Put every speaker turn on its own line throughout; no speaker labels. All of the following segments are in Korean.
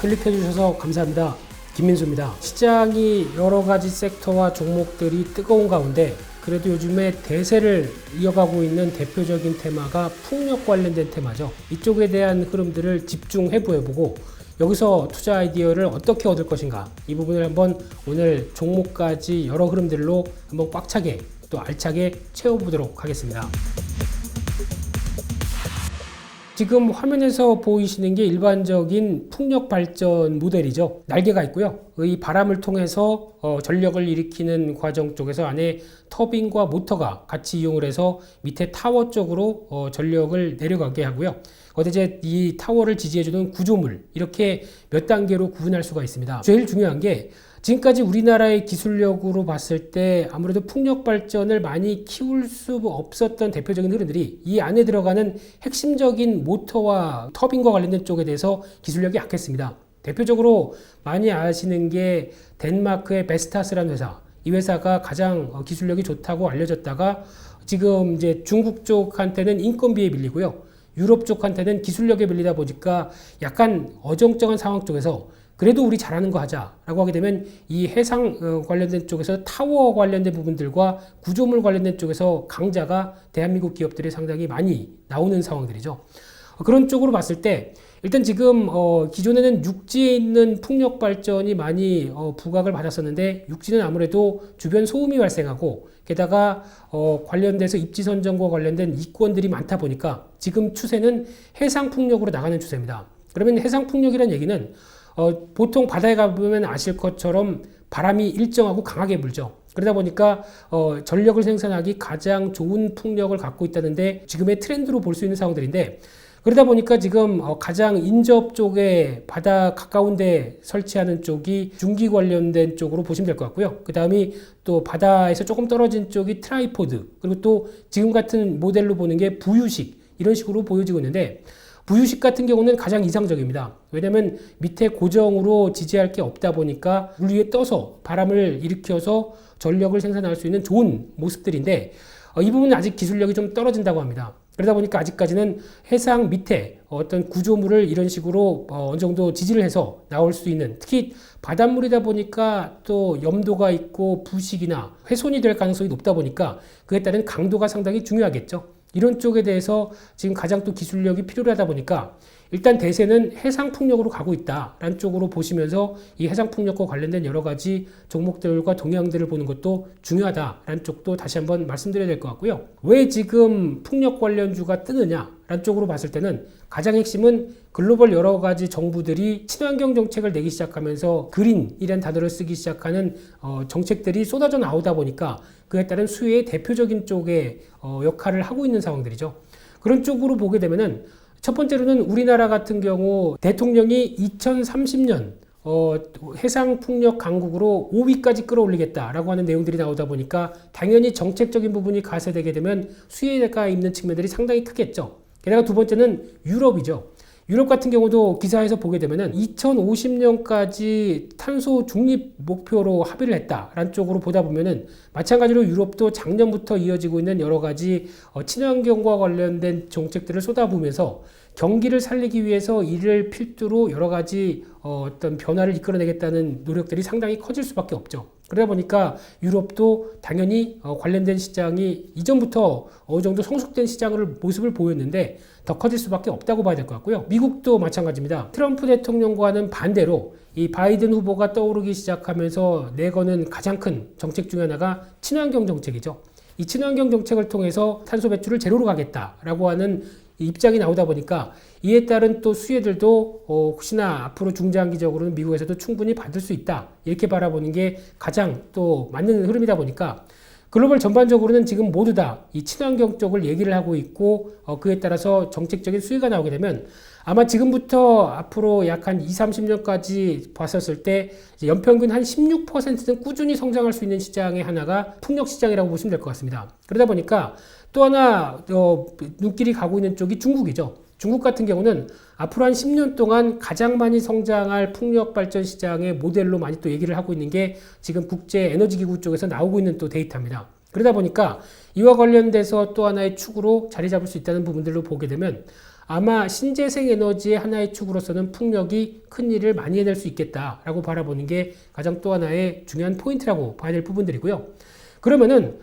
클릭해 주셔서 감사합니다. 김민수입니다. 시장이 여러 가지 섹터와 종목들이 뜨거운 가운데 그래도 요즘에 대세를 이어가고 있는 대표적인 테마가 풍력 관련된 테마죠. 이쪽에 대한 흐름들을 집중해 보고 여기서 투자 아이디어를 어떻게 얻을 것인가, 이 부분을 한번 오늘 종목까지 여러 흐름들로 한번 꽉 차게 또 알차게 채워보도록 하겠습니다. 지금 화면에서 보이시는 게 일반적인 풍력 발전 모델이죠. 날개가 있고요. 이 바람을 통해서 전력을 일으키는 과정 쪽에서 안에 터빈과 모터가 같이 이용을 해서 밑에 타워 쪽으로 전력을 내려가게 하고요. 이제 이 타워를 지지해주는 구조물, 이렇게 몇 단계로 구분할 수가 있습니다. 제일 중요한 게 지금까지 우리나라의 기술력으로 봤을 때 아무래도 풍력 발전을 많이 키울 수 없었던 대표적인 흐름들이 이 안에 들어가는 핵심적인 모터와 터빈과 관련된 쪽에 대해서 기술력이 약했습니다. 대표적으로 많이 아시는 게 덴마크의 베스타스라는 회사, 이 회사가 가장 기술력이 좋다고 알려졌다가 지금 이제 중국 쪽한테는 인건비에 밀리고요, 유럽 쪽한테는 기술력에 밀리다 보니까 약간 어정쩡한 상황 쪽에서 그래도 우리 잘하는 거 하자라고 하게 되면 이 해상 관련된 쪽에서 타워 관련된 부분들과 구조물 관련된 쪽에서 강자가 대한민국 기업들이 상당히 많이 나오는 상황들이죠. 그런 쪽으로 봤을 때 일단 지금 기존에는 육지에 있는 풍력 발전이 많이 부각을 받았었는데, 육지는 아무래도 주변 소음이 발생하고 게다가 관련돼서 입지 선정과 관련된 이권들이 많다 보니까 지금 추세는 해상 풍력으로 나가는 추세입니다. 그러면 해상 풍력이라는 얘기는 보통 바다에 가보면 아실 것처럼 바람이 일정하고 강하게 불죠. 그러다 보니까 전력을 생산하기 가장 좋은 풍력을 갖고 있다는데 지금의 트렌드로 볼 수 있는 상황들인데, 그러다 보니까 지금 가장 인접 쪽에 바다 가까운 데 설치하는 쪽이 중기 관련된 쪽으로 보시면 될 것 같고요. 그 다음이 또 바다에서 조금 떨어진 쪽이 트라이포드, 그리고 또 지금 같은 모델로 보는 게 부유식, 이런 식으로 보여지고 있는데, 부유식 같은 경우는 가장 이상적입니다. 왜냐하면 밑에 고정으로 지지할 게 없다 보니까 물 위에 떠서 바람을 일으켜서 전력을 생산할 수 있는 좋은 모습들인데, 이 부분은 아직 기술력이 좀 떨어진다고 합니다. 그러다 보니까 아직까지는 해상 밑에 어떤 구조물을 이런 식으로 어느 정도 지지를 해서 나올 수 있는, 특히 바닷물이다 보니까 또 염도가 있고 부식이나 훼손이 될 가능성이 높다 보니까 그에 따른 강도가 상당히 중요하겠죠. 이런 쪽에 대해서 지금 가장 또 기술력이 필요하다 보니까 일단 대세는 해상풍력으로 가고 있다라는 쪽으로 보시면서 이 해상풍력과 관련된 여러 가지 종목들과 동향들을 보는 것도 중요하다라는 쪽도 다시 한번 말씀드려야 될 것 같고요. 왜 지금 풍력 관련주가 뜨느냐라는 쪽으로 봤을 때는 가장 핵심은 글로벌 여러 가지 정부들이 친환경 정책을 내기 시작하면서 그린이라는 단어를 쓰기 시작하는 정책들이 쏟아져 나오다 보니까 그에 따른 수혜의 대표적인 쪽에 역할을 하고 있는 상황들이죠. 그런 쪽으로 보게 되면은 첫 번째로는 우리나라 같은 경우 대통령이 2030년 해상풍력 강국으로 5위까지 끌어올리겠다라고 하는 내용들이 나오다 보니까 당연히 정책적인 부분이 가세되게 되면 수혜가 있는 측면들이 상당히 크겠죠. 게다가 두 번째는 유럽이죠. 유럽 같은 경우도 기사에서 보게 되면은 2050년까지 탄소 중립 목표로 합의를 했다라는 쪽으로 보다 보면은 마찬가지로 유럽도 작년부터 이어지고 있는 여러 가지 친환경과 관련된 정책들을 쏟아부으면서 경기를 살리기 위해서 이를 필두로 여러 가지 어떤 변화를 이끌어내겠다는 노력들이 상당히 커질 수밖에 없죠. 그러다 보니까 유럽도 당연히 관련된 시장이 이전부터 어느 정도 성숙된 시장을 모습을 보였는데 더 커질 수밖에 없다고 봐야 될 것 같고요. 미국도 마찬가지입니다. 트럼프 대통령과는 반대로 이 바이든 후보가 떠오르기 시작하면서 내거는 가장 큰 정책 중에 하나가 친환경 정책이죠. 이 친환경 정책을 통해서 탄소 배출을 제로로 가겠다라고 하는 입장이 나오다 보니까 이에 따른 또 수혜들도 혹시나 앞으로 중장기적으로는 미국에서도 충분히 받을 수 있다, 이렇게 바라보는 게 가장 또 맞는 흐름이다 보니까 글로벌 전반적으로는 지금 모두 다 이 친환경 쪽을 얘기를 하고 있고 그에 따라서 정책적인 수혜가 나오게 되면 아마 지금부터 앞으로 약 한 20-30년까지 봤었을 때 연평균 한 16%는 꾸준히 성장할 수 있는 시장의 하나가 풍력 시장이라고 보시면 될 것 같습니다. 그러다 보니까 또 하나 눈길이 가고 있는 쪽이 중국이죠. 중국 같은 경우는 앞으로 한 10년 동안 가장 많이 성장할 풍력 발전 시장의 모델로 많이 또 얘기를 하고 있는 게 지금 국제 에너지 기구 쪽에서 나오고 있는 또 데이터입니다. 그러다 보니까 이와 관련돼서 또 하나의 축으로 자리 잡을 수 있다는 부분들로 보게 되면 아마 신재생 에너지의 하나의 축으로서는 풍력이 큰 일을 많이 해낼 수 있겠다라고 바라보는 게 가장 또 하나의 중요한 포인트라고 봐야 될 부분들이고요. 그러면은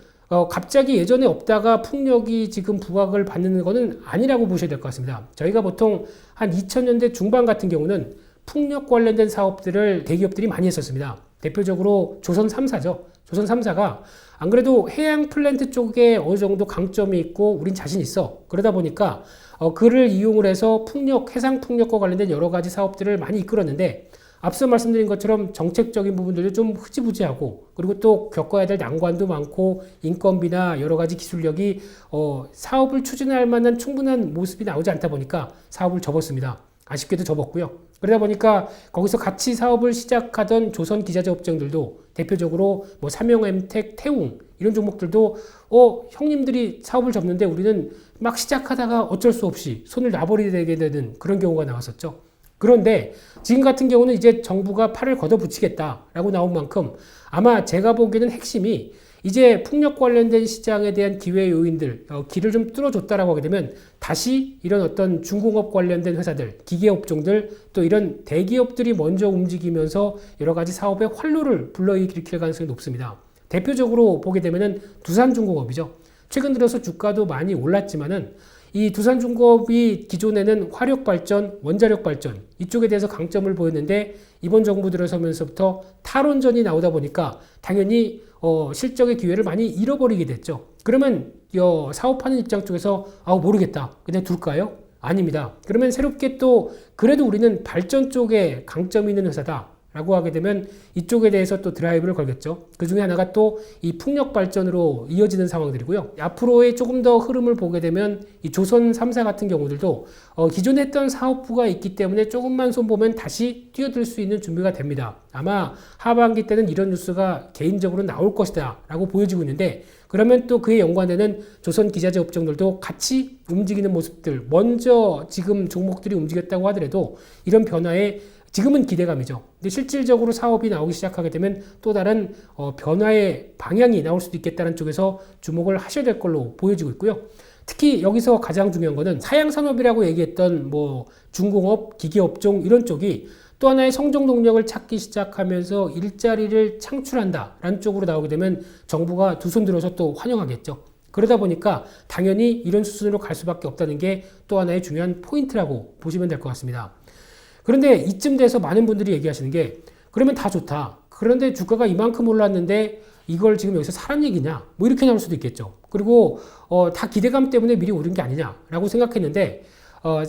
갑자기 예전에 없다가 풍력이 지금 부각을 받는 것은 아니라고 보셔야 될 것 같습니다. 저희가 보통 한 2000년대 중반 같은 경우는 풍력 관련된 사업들을 대기업들이 많이 했었습니다. 대표적으로 조선 3사죠. 조선 3사가 안 그래도 해양 플랜트 쪽에 어느 정도 강점이 있고 우린 자신 있어. 그러다 보니까 그를 이용을 해서 풍력, 해상 풍력과 관련된 여러 가지 사업들을 많이 이끌었는데 앞서 말씀드린 것처럼 정책적인 부분들도 좀 흐지부지하고 그리고 또 겪어야 될 난관도 많고 인건비나 여러 가지 기술력이 사업을 추진할 만한 충분한 모습이 나오지 않다 보니까 사업을 접었습니다. 아쉽게도 접었고요. 그러다 보니까 거기서 같이 사업을 시작하던 조선 기자재 업종들도 대표적으로 뭐 삼영엠텍, 태웅 이런 종목들도 형님들이 사업을 접는데 우리는 막 시작하다가 어쩔 수 없이 손을 놔버리게 되는 그런 경우가 나왔었죠. 그런데 지금 같은 경우는 이제 정부가 팔을 걷어붙이겠다라고 나온 만큼 아마 제가 보기에는 핵심이 이제 풍력 관련된 시장에 대한 기회 요인들, 길을 좀 뚫어줬다라고 하게 되면 다시 이런 어떤 중공업 관련된 회사들, 기계업종들, 또 이런 대기업들이 먼저 움직이면서 여러 가지 사업의 활로를 불러일으킬 가능성이 높습니다. 대표적으로 보게 되면은 두산중공업이죠. 최근 들어서 주가도 많이 올랐지만은 이 두산중공업이 기존에는 화력발전, 원자력발전 이쪽에 대해서 강점을 보였는데 이번 정부 들어서면서부터 탈원전이 나오다 보니까 당연히 실적의 기회를 많이 잃어버리게 됐죠. 그러면 사업하는 입장 쪽에서 모르겠다. 그냥 둘까요? 아닙니다. 그러면 새롭게 또 그래도 우리는 발전 쪽에 강점이 있는 회사다. 라고 하게 되면 이쪽에 대해서 또 드라이브를 걸겠죠. 그 중에 하나가 또 이 풍력 발전으로 이어지는 상황들이고요. 앞으로의 조금 더 흐름을 보게 되면 이 조선 3사 같은 경우들도 기존에 했던 사업부가 있기 때문에 조금만 손보면 다시 뛰어들 수 있는 준비가 됩니다. 아마 하반기 때는 이런 뉴스가 개인적으로 나올 것이다 라고 보여지고 있는데 그러면 또 그에 연관되는 조선 기자재 업종들도 같이 움직이는 모습들 먼저 지금 종목들이 움직였다고 하더라도 이런 변화에 지금은 기대감이죠. 근데 실질적으로 사업이 나오기 시작하게 되면 또 다른 변화의 방향이 나올 수도 있겠다는 쪽에서 주목을 하셔야 될 걸로 보여지고 있고요. 특히 여기서 가장 중요한 거는 사양산업이라고 얘기했던 뭐 중공업, 기계업종 이런 쪽이 또 하나의 성장 동력을 찾기 시작하면서 일자리를 창출한다라는 쪽으로 나오게 되면 정부가 두 손 들어서 또 환영하겠죠. 그러다 보니까 당연히 이런 수순으로 갈 수밖에 없다는 게 또 하나의 중요한 포인트라고 보시면 될 것 같습니다. 그런데 이쯤 돼서 많은 분들이 얘기하시는 게 그러면 다 좋다. 그런데 주가가 이만큼 올랐는데 이걸 지금 여기서 사란 얘기냐? 뭐 이렇게 나올 수도 있겠죠. 그리고 다 기대감 때문에 미리 오른 게 아니냐라고 생각했는데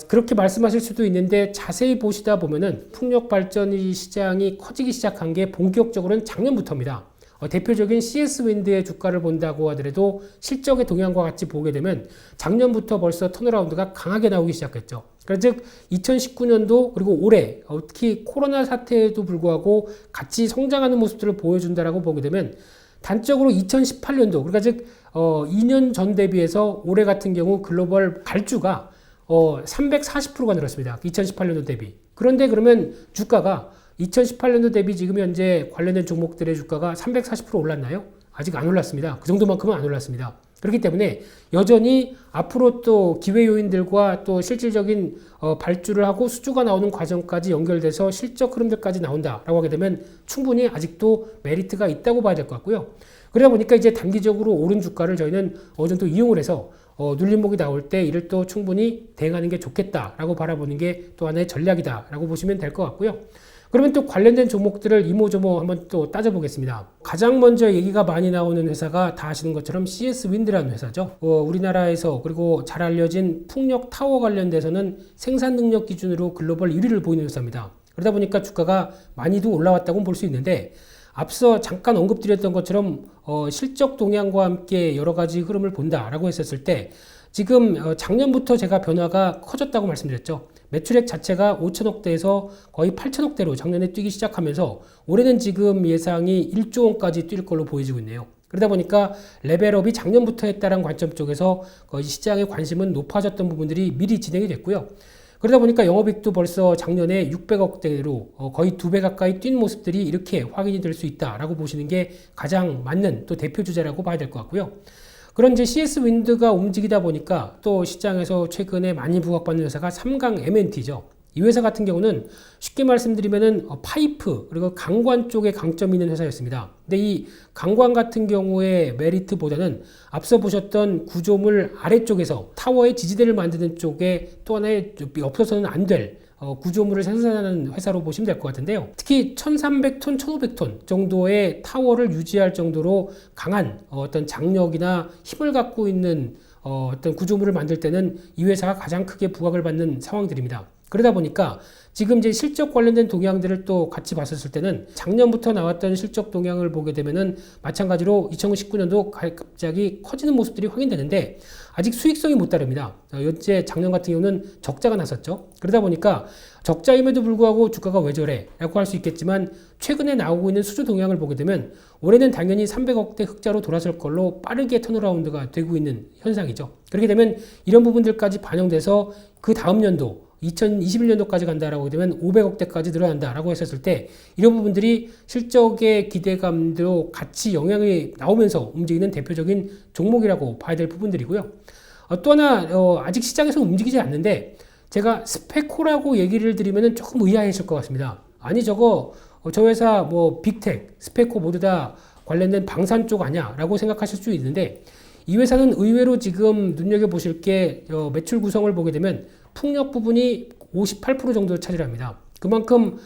그렇게 말씀하실 수도 있는데 자세히 보시다 보면은 풍력 발전 시장이 커지기 시작한 게 본격적으로는 작년부터입니다. 대표적인 CS 윈드의 주가를 본다고 하더라도 실적의 동향과 같이 보게 되면 작년부터 벌써 턴어라운드가 강하게 나오기 시작했죠. 그러니까 즉 2019년도 그리고 올해 특히 코로나 사태에도 불구하고 같이 성장하는 모습들을 보여준다라고 보게 되면 단적으로 2018년도 그러니까 즉 2년 전 대비해서 올해 같은 경우 글로벌 발주가 340%가 늘었습니다. 2018년도 대비. 그런데 그러면 주가가 2018년도 대비 지금 현재 관련된 종목들의 주가가 340% 올랐나요? 아직 안 올랐습니다. 그 정도만큼은 안 올랐습니다. 그렇기 때문에 여전히 앞으로 또 기회 요인들과 또 실질적인 발주를 하고 수주가 나오는 과정까지 연결돼서 실적 흐름들까지 나온다라고 하게 되면 충분히 아직도 메리트가 있다고 봐야 될 것 같고요. 그러다 보니까 이제 단기적으로 오른 주가를 저희는 어느 정도 이용을 해서 눌림목이 나올 때 이를 또 충분히 대응하는 게 좋겠다라고 바라보는 게 또 하나의 전략이다라고 보시면 될 것 같고요. 그러면 또 관련된 종목들을 이모저모 한번 또 따져보겠습니다. 가장 먼저 얘기가 많이 나오는 회사가 다 아시는 것처럼 CS 윈드라는 회사죠. 우리나라에서 그리고 잘 알려진 풍력 타워 관련돼서는 생산 능력 기준으로 글로벌 1위를 보이는 회사입니다. 그러다 보니까 주가가 많이도 올라왔다고 볼 수 있는데 앞서 잠깐 언급드렸던 것처럼 실적 동향과 함께 여러 가지 흐름을 본다라고 했었을 때 지금 작년부터 제가 변화가 커졌다고 말씀드렸죠. 매출액 자체가 5천억대에서 거의 8천억대로 작년에 뛰기 시작하면서 올해는 지금 예상이 1조 원까지 뛸 걸로 보여지고 있네요. 그러다 보니까 레벨업이 작년부터 했다는 관점 쪽에서 거의 시장의 관심은 높아졌던 부분들이 미리 진행이 됐고요. 그러다 보니까 영업이익도 벌써 작년에 600억대로 거의 2배 가까이 뛴 모습들이 이렇게 확인이 될 수 있다라고 보시는 게 가장 맞는 또 대표 주자라고 봐야 될 것 같고요. 그런 이제 CS 윈드가 움직이다 보니까 또 시장에서 최근에 많이 부각받는 회사가 삼강 M&T죠. 이 회사 같은 경우는 쉽게 말씀드리면은 파이프 그리고 강관 쪽에 강점이 있는 회사였습니다. 근데 이 강관 같은 경우에 메리트보다는 앞서 보셨던 구조물 아래쪽에서 타워의 지지대를 만드는 쪽에 또 하나의 없어서는 안 될 구조물을 생산하는 회사로 보시면 될 것 같은데요. 특히 1300톤, 1500톤 정도의 타워를 유지할 정도로 강한 어떤 장력이나 힘을 갖고 있는 어떤 구조물을 만들 때는 이 회사가 가장 크게 부각을 받는 상황들입니다. 그러다 보니까 지금 이제 실적 관련된 동향들을 또 같이 봤었을 때는 작년부터 나왔던 실적 동향을 보게 되면은 마찬가지로 2019년도 갑자기 커지는 모습들이 확인되는데 아직 수익성이 못 따릅니다. 현재 작년 같은 경우는 적자가 났었죠. 그러다 보니까 적자임에도 불구하고 주가가 왜 저래? 라고 할 수 있겠지만 최근에 나오고 있는 수주 동향을 보게 되면 올해는 당연히 300억대 흑자로 돌아설 걸로 빠르게 턴어라운드가 되고 있는 현상이죠. 그렇게 되면 이런 부분들까지 반영돼서 그 다음 연도 2021년도까지 간다라고 되면 500억대까지 늘어난다라고 했었을 때 이런 부분들이 실적의 기대감도 같이 영향이 나오면서 움직이는 대표적인 종목이라고 봐야 될 부분들이고요. 또 하나 아직 시장에서 움직이지 않는데 제가 스페코라고 얘기를 드리면 조금 의아해질 것 같습니다. 아니 저거 저 회사 뭐 빅텍, 스페코 모두 다 관련된 방산 쪽 아니야? 라고 생각하실 수 있는데 이 회사는 의외로 지금 눈여겨보실 게 매출 구성을 보게 되면 풍력 부분이 58% 정도 차지합니다. 그만큼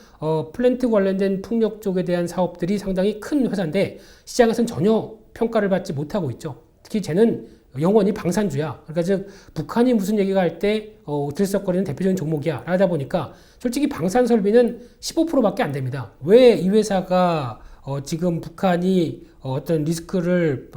플랜트 관련된 풍력 쪽에 대한 사업들이 상당히 큰 회사인데 시장에서는 전혀 평가를 받지 못하고 있죠. 특히 쟤는 영원히 방산주야. 그러니까 즉 북한이 무슨 얘기가 할 때 들썩거리는 대표적인 종목이야. 라다 보니까 솔직히 방산 설비는 15%밖에 안 됩니다. 왜 이 회사가 지금 북한이 어떤 리스크를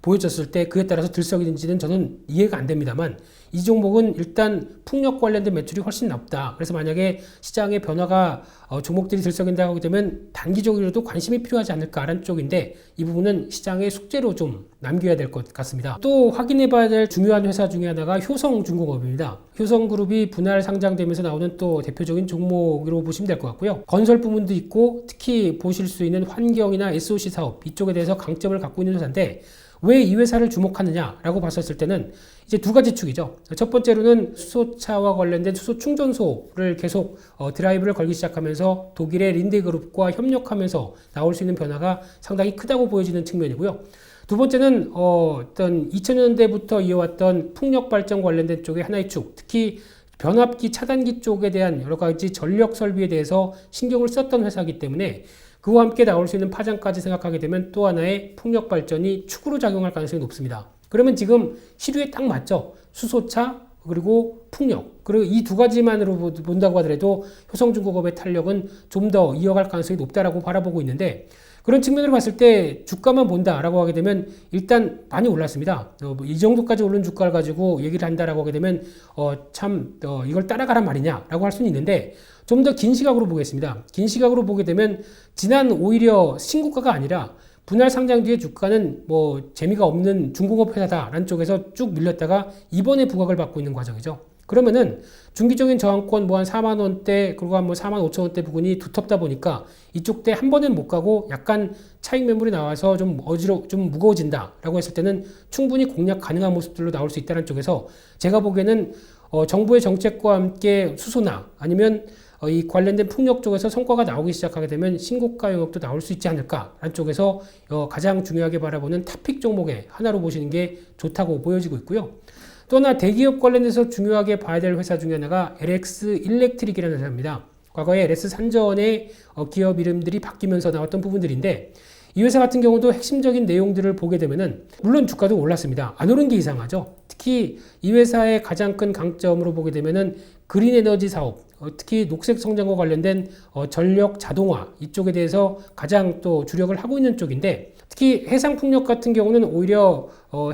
보여줬을 때 그에 따라서 들썩이는지는 저는 이해가 안 됩니다만 이 종목은 일단 풍력 관련된 매출이 훨씬 높다. 그래서 만약에 시장의 변화가 종목들이 들썩인다고 하게 되면 단기적으로도 관심이 필요하지 않을까라는 쪽인데 이 부분은 시장의 숙제로 좀 남겨야 될 것 같습니다. 또 확인해 봐야 될 중요한 회사 중에 하나가 효성중공업입니다. 효성그룹이 분할 상장되면서 나오는 또 대표적인 종목으로 보시면 될 것 같고요. 건설 부분도 있고 특히 보실 수 있는 환경이나 SOC 사업 이쪽에 대해서 강점을 갖고 있는 회사인데 왜 이 회사를 주목하느냐라고 봤었을 때는 이제 두 가지 축이죠. 첫 번째로는 수소차와 관련된 수소 충전소를 계속 드라이브를 걸기 시작하면서 독일의 린데그룹과 협력하면서 나올 수 있는 변화가 상당히 크다고 보여지는 측면이고요. 두 번째는 어떤 2000년대부터 이어왔던 풍력 발전 관련된 쪽의 하나의 축, 특히 변압기 차단기 쪽에 대한 여러 가지 전력 설비에 대해서 신경을 썼던 회사이기 때문에 그와 함께 나올 수 있는 파장까지 생각하게 되면 또 하나의 풍력 발전이 축으로 작용할 가능성이 높습니다. 그러면 지금 시류에 딱 맞죠. 수소차 그리고 풍력 그리고 이 두 가지만으로 본다고 하더라도 효성중공업의 탄력은 좀 더 이어갈 가능성이 높다라고 바라보고 있는데 그런 측면으로 봤을 때 주가만 본다라고 하게 되면 일단 많이 올랐습니다. 이 정도까지 오른 주가를 가지고 얘기를 한다라고 하게 되면 이걸 따라가란 말이냐라고 할 수는 있는데 좀 더 긴 시각으로 보겠습니다. 긴 시각으로 보게 되면 지난 오히려 신고가가 아니라 분할 상장 뒤에 주가는 뭐 재미가 없는 중공업 회사다라는 쪽에서 쭉 밀렸다가 이번에 부각을 받고 있는 과정이죠. 그러면은 중기적인 저항권 뭐 한 4만 원대 그리고 한 뭐 4만 5천 원대 부분이 두텁다 보니까 이쪽 때 한 번은 못 가고 약간 차익 매물이 나와서 좀 무거워진다라고 했을 때는 충분히 공략 가능한 모습들로 나올 수 있다는 쪽에서 제가 보기에는 정부의 정책과 함께 수소나 아니면 이 관련된 풍력 쪽에서 성과가 나오기 시작하게 되면 신고가 영역도 나올 수 있지 않을까라는 쪽에서 가장 중요하게 바라보는 탑픽 종목의 하나로 보시는 게 좋다고 보여지고 있고요. 또 하나 대기업 관련해서 중요하게 봐야 될 회사 중에 하나가 LX 일렉트릭이라는 회사입니다. 과거에 LS 산전의 기업 이름들이 바뀌면서 나왔던 부분들인데 이 회사 같은 경우도 핵심적인 내용들을 보게 되면은 물론 주가도 올랐습니다. 안 오른 게 이상하죠. 특히 이 회사의 가장 큰 강점으로 보게 되면은 그린 에너지 사업, 특히 녹색 성장과 관련된 전력 자동화 이쪽에 대해서 가장 또 주력을 하고 있는 쪽인데 특히 해상 풍력 같은 경우는 오히려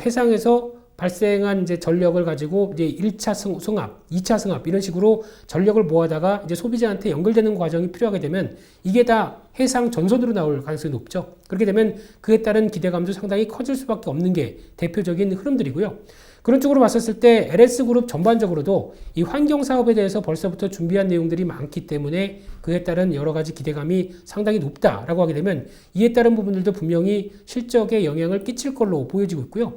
해상에서 발생한 이제 전력을 가지고 이제 1차 승합, 2차 승합 이런 식으로 전력을 모아다가 이제 소비자한테 연결되는 과정이 필요하게 되면 이게 다 해상 전선으로 나올 가능성이 높죠. 그렇게 되면 그에 따른 기대감도 상당히 커질 수밖에 없는 게 대표적인 흐름들이고요. 그런 쪽으로 봤었을 때 LS그룹 전반적으로도 이 환경 사업에 대해서 벌써부터 준비한 내용들이 많기 때문에 그에 따른 여러 가지 기대감이 상당히 높다라고 하게 되면 이에 따른 부분들도 분명히 실적에 영향을 끼칠 걸로 보여지고 있고요.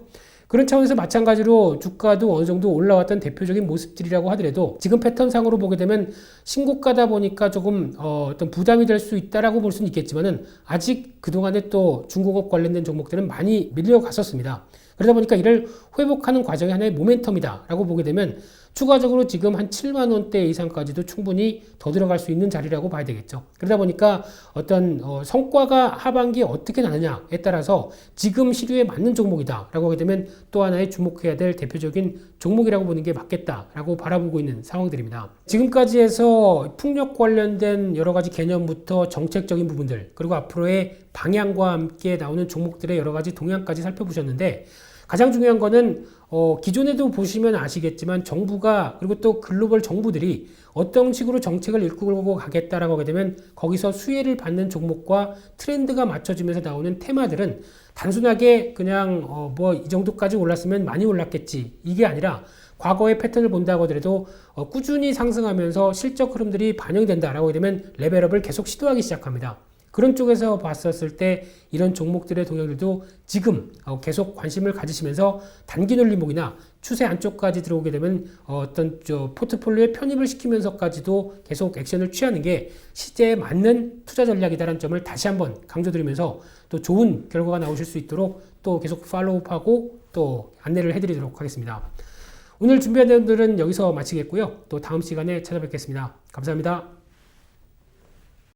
그런 차원에서 마찬가지로 주가도 어느 정도 올라왔던 대표적인 모습들이라고 하더라도 지금 패턴상으로 보게 되면 신고가다 보니까 조금 어떤 부담이 될 수 있다라고 볼 수는 있겠지만은 아직 그동안에 또 중공업 관련된 종목들은 많이 밀려갔었습니다. 그러다 보니까 이를 회복하는 과정이 하나의 모멘텀이다라고 보게 되면 추가적으로 지금 한 7만 원대 이상까지도 충분히 더 들어갈 수 있는 자리라고 봐야 되겠죠. 그러다 보니까 어떤 성과가 하반기에 어떻게 나느냐에 따라서 지금 시류에 맞는 종목이다라고 하게 되면 또 하나의 주목해야 될 대표적인 종목이라고 보는 게 맞겠다라고 바라보고 있는 상황들입니다. 지금까지 해서 풍력 관련된 여러 가지 개념부터 정책적인 부분들 그리고 앞으로의 방향과 함께 나오는 종목들의 여러 가지 동향까지 살펴보셨는데 가장 중요한 거는 기존에도 보시면 아시겠지만 정부가 그리고 또 글로벌 정부들이 어떤 식으로 정책을 이끌고 가겠다라고 하게 되면 거기서 수혜를 받는 종목과 트렌드가 맞춰지면서 나오는 테마들은 단순하게 그냥 뭐 이 정도까지 올랐으면 많이 올랐겠지 이게 아니라 과거의 패턴을 본다고 하더라도 꾸준히 상승하면서 실적 흐름들이 반영된다라고 하게 되면 레벨업을 계속 시도하기 시작합니다. 그런 쪽에서 봤었을 때 이런 종목들의 동향들도 지금 계속 관심을 가지시면서 단기 눌림목이나 추세 안쪽까지 들어오게 되면 어떤 포트폴리오에 편입을 시키면서까지도 계속 액션을 취하는 게 시제에 맞는 투자 전략이다라는 점을 다시 한번 강조드리면서 또 좋은 결과가 나오실 수 있도록 또 계속 팔로우하고 또 안내를 해드리도록 하겠습니다. 오늘 준비한 내용들은 여기서 마치겠고요. 또 다음 시간에 찾아뵙겠습니다. 감사합니다.